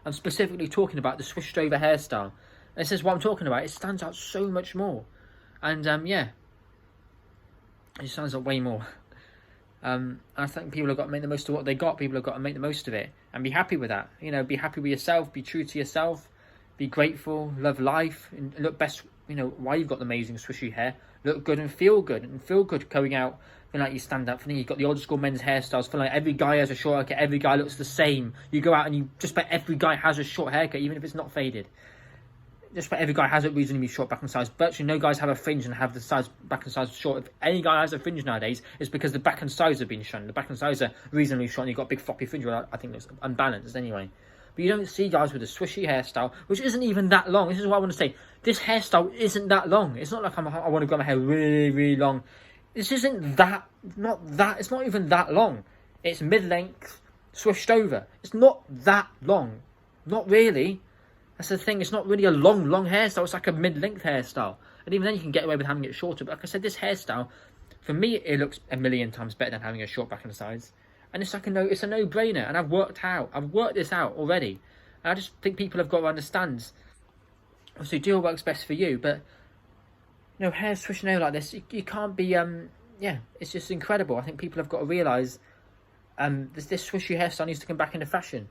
I'm specifically talking about the swished over hairstyle. This is what I'm talking about. It stands out so much more. And yeah, it stands out way more. I think people have got to make the most of what they got. People have got to make the most of it and be happy with that. You know, be happy with yourself, be true to yourself, be grateful, love life, and look best, you know, why you've got the amazing swishy hair. Look good and feel good going out, feeling like you stand up. You've got the old school men's hairstyles, feeling like every guy has a short haircut, every guy looks the same. You go out and you just bet every guy has a short haircut, even if it's not faded. Just about every guy has it reasonably short back and sides. Virtually no guys have a fringe and have the sides back and sides short. If any guy has a fringe nowadays, it's because the back and sides have been shown. The back and sides are reasonably short and you've got a big floppy fringe. Well, I think it's unbalanced anyway. But you don't see guys with a swishy hairstyle, which isn't even that long. This is what I want to say. This hairstyle isn't that long. It's not like I want to grow my hair really, really long. This isn't that, it's not even that long. It's mid-length, swished over. It's not that long. Not really. That's the thing, it's not really a long hairstyle, it's like a mid-length hairstyle. And even then you can get away with having it shorter. But like I said, this hairstyle, for me, it looks a million times better than having a short back and sides. And it's like it's a no-brainer. And I've worked this out already. And I just think people have got to understand. Obviously, do what works best for you. But, you know, hair swishing over like this, you can't be, yeah, it's just incredible. I think people have got to realise this swishy hairstyle needs to come back into fashion.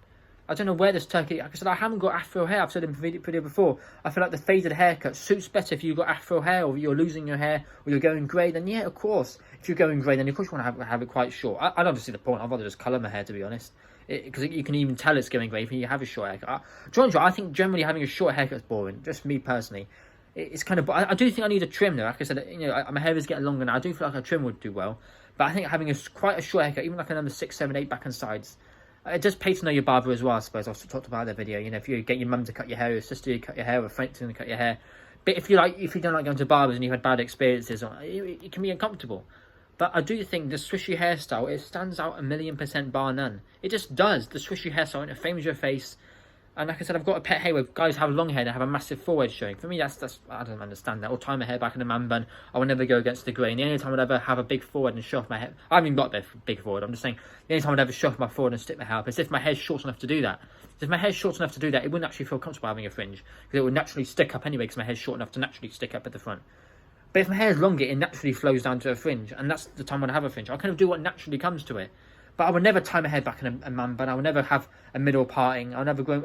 I don't know where this turkey... Like I said, I haven't got afro hair. I've said in the video before. I feel like the faded haircut suits better if you've got afro hair or you're losing your hair or you're going grey. Then, yeah, of course. If you're going grey, then of course you want to have it quite short. I don't see the point. I'd rather just colour my hair, to be honest. Because you can even tell it's going grey if you have a short haircut. I think generally having a short haircut is boring. Just me, personally. It's kind of... I do think I need a trim, though. Like I said, you know, my hair is getting longer now. I do feel like a trim would do well. But I think having quite a short haircut, even like a number 6, 7, 8 back and sides... It does pay to know your barber as well, I suppose. I talked about that video. You know, if you get your mum to cut your hair, your sister to cut your hair, or a friend to cut your hair. But if you don't like going to barbers and you've had bad experiences, it can be uncomfortable. But I do think the swishy hairstyle, it stands out 1,000,000% bar none. It just does. The swishy hairstyle, it frames your face. And like I said, I've got a pet hair where guys have long hair and have a massive forehead showing. For me, that's I don't understand that. Or tie my hair back in a man bun. I will never go against the grain. The only time I'd ever have a big forehead and show off my hair... I haven't even got a big forehead. I'm just saying, the only time I'd ever show off my forehead and stick my hair up is if my hair's short enough to do that. If my hair's short enough to do that, it wouldn't actually feel comfortable having a fringe. Because it would naturally stick up anyway, because my hair's short enough to naturally stick up at the front. But if my hair's longer, it naturally flows down to a fringe. And that's the time when I have a fringe. I kind of do what naturally comes to it. But I would never tie my hair back in a man bun. I would never have a middle parting. I'll never grow...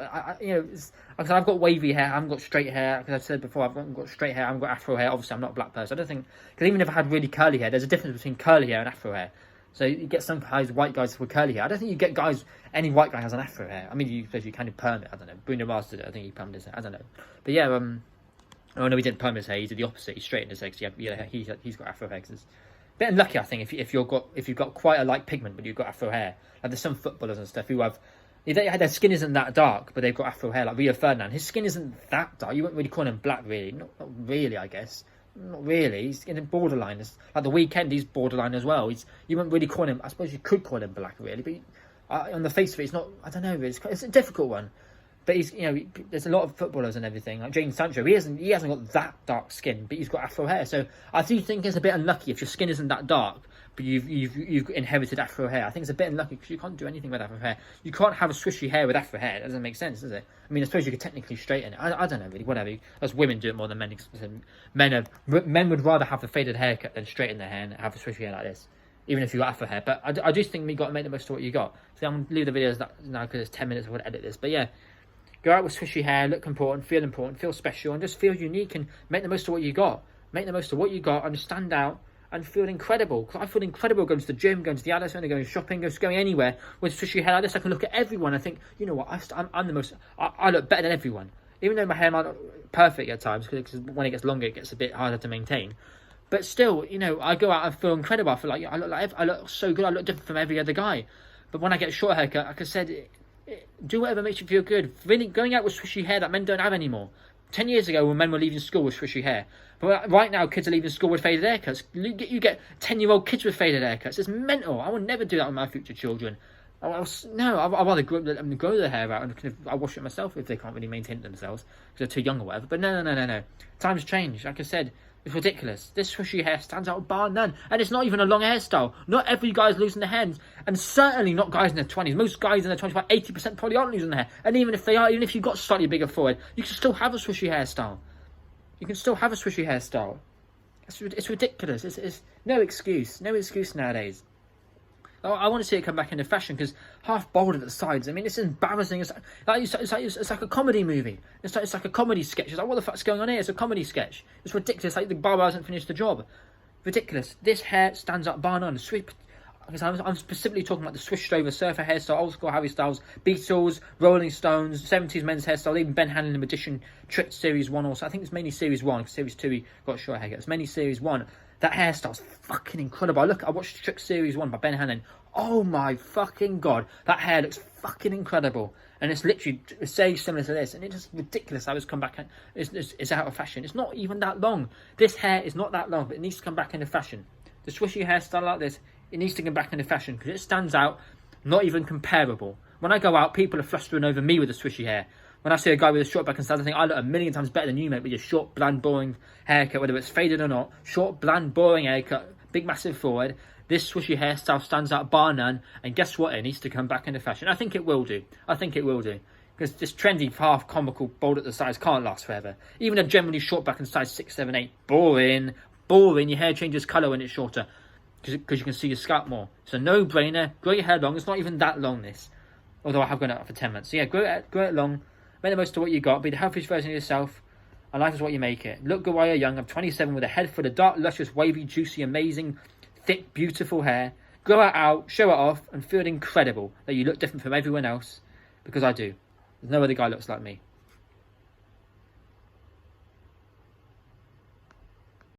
you know, like I said, I've got wavy hair. I haven't got straight hair. Because I've said before, I've got straight hair. I haven't got afro hair. Obviously, I'm not a black person. I don't think... Because even if I had really curly hair, there's a difference between curly hair and afro hair. So you get some guys, white guys with curly hair. I don't think you get guys... Any white guy has an afro hair. I mean, you kind of perm it. I don't know. Bruno Mars did it. I think he permed his hair. I don't know. But yeah, oh no, he didn't perm his hair. He did the opposite. He straightened his hair. He's got afro hair. Bit unlucky, I think, if you've got quite a light pigment, but you've got afro hair. Like there's some footballers and stuff who have, their skin isn't that dark, but they've got afro hair. Like Rio Ferdinand, his skin isn't that dark. You wouldn't really call him black, really. Not really, I guess. Not really. He's in a borderline. It's like The Weeknd, he's borderline as well. You wouldn't really call him. I suppose you could call him black, really, but on the face of it, it's not. I don't know. It's a difficult one. But he's, you know, there's a lot of footballers and everything. Like Jadon Sancho, he hasn't got that dark skin, but he's got afro hair. So I do think it's a bit unlucky if your skin isn't that dark, but you've inherited afro hair. I think it's a bit unlucky because you can't do anything with afro hair. You can't have a swishy hair with afro hair. It doesn't make sense, does it? I mean, I suppose you could technically straighten it. I don't know really. Whatever. As women do it more than men. Men would rather have the faded haircut than straighten their hair and have a swishy hair like this. Even if you got afro hair. But I just think we got to make the most of what you got. So I'm going to leave the videos now because it's 10 minutes. I want to edit this. But yeah. Go out with swishy hair, look important, feel special, and just feel unique and make the most of what you got. Make the most of what you got and stand out and feel incredible. Because I feel incredible going to the gym, going to the Adidas Center, going shopping, just going anywhere with swishy hair like this. I can look at everyone and think, you know what, I'm the most, I look better than everyone. Even though my hair might not be perfect at times, because when it gets longer, it gets a bit harder to maintain. But still, you know, I go out and feel incredible. I feel like I look so good. I look different from every other guy. But when I get a short haircut, like I said, do whatever makes you feel good. Really, going out with swishy hair that men don't have anymore. 10 years ago, when men were leaving school with swishy hair. But right now, kids are leaving school with faded haircuts. You get 10-year-old kids with faded haircuts. It's mental. I would never do that with my future children. I'd rather let them grow their hair out and I'll wash it myself if they can't really maintain it themselves because they're too young or whatever. But no. Times change. Like I said, It's ridiculous. This swishy hair stands out bar none. And it's not even a long hairstyle. Not every guy's losing their hair. And certainly not guys in their 20s. Most guys in their 20s, about 80% probably aren't losing their hair. And even if they are, even if you've got slightly bigger forehead, you can still have a swishy hairstyle. You can still have a swishy hairstyle. It's ridiculous. It's no excuse. No excuse nowadays. I want to see it come back into fashion because half balded at the sides. I mean, it's embarrassing. It's like a comedy movie. It's like a comedy sketch. It's like, what the fuck's going on here? It's a comedy sketch. It's ridiculous. Like the barber hasn't finished the job. Ridiculous. This hair stands up bar none. I'm specifically talking about the swished over surfer hairstyle, old school Harry Styles, Beatles, Rolling Stones, 70s men's hairstyle, even Ben Hannon in the Magician Trick Series 1 also. I think it's mainly Series 1, because Series 2 he got a short haircut. It's mainly Series 1. That hairstyle's fucking incredible. I watched Trick Series 1 by Ben Hannon. Oh my fucking god. That hair looks fucking incredible. And it's literally very similar to this. And it's just ridiculous how it's come back. It's out of fashion. It's not even that long. This hair is not that long, but it needs to come back into fashion. The swishy hairstyle like this, it needs to come back into fashion because it stands out, not even comparable. When I go out, people are flustering over me with the swishy hair. When I see a guy with a short back and sides, I think I look a million times better than you, mate, with your short, bland, boring haircut, whether it's faded or not. Short, bland, boring haircut, big, massive forehead. This swishy hairstyle stands out bar none, and guess what? It needs to come back into fashion. I think it will do. Because this trendy, half comical, bald at the sides can't last forever. Even a generally short back and size 6, 7, 8, boring. Your hair changes colour when it's shorter because you can see your scalp more. It's a no-brainer. Grow your hair long. It's not even that long, this. Although I have grown it up for 10 months. So yeah, grow it long. Make the most of what you got. Be the healthiest version of yourself. And life is what you make it. Look good while you're young. I'm 27 with a head full of dark, luscious, wavy, juicy, amazing, thick, beautiful hair. Grow it out, show it off, and feel incredible that you look different from everyone else. Because I do. There's no other guy looks like me.